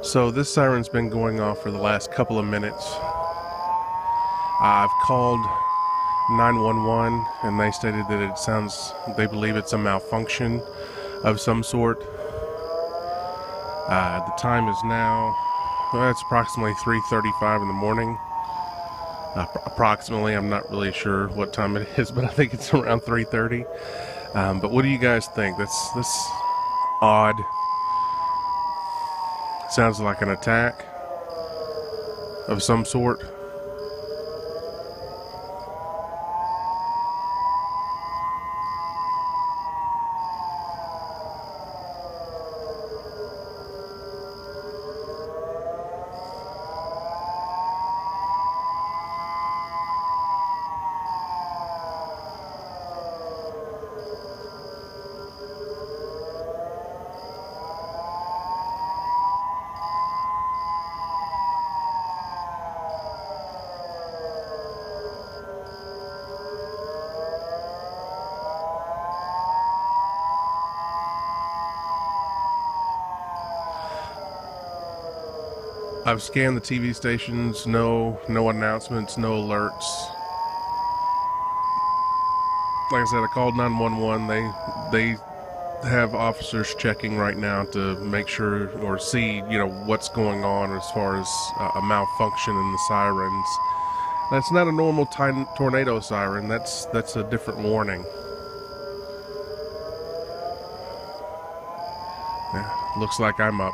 So this siren's been going off for the last couple of minutes. I've called 911 and they stated that they believe it's a malfunction of some sort. The time is now, it's approximately 3:35 in the morning. Approximately, I'm not really sure what time it is, but I think it's around 3:30. But what do you guys think? That's odd. Sounds like an attack of some sort. I've scanned the TV stations, no announcements, no alerts. Like I said, I called 911. They have officers checking right now to make sure or see, what's going on as far as a malfunction in the sirens. That's not a normal tornado siren. That's a different warning. Yeah, looks like I'm up.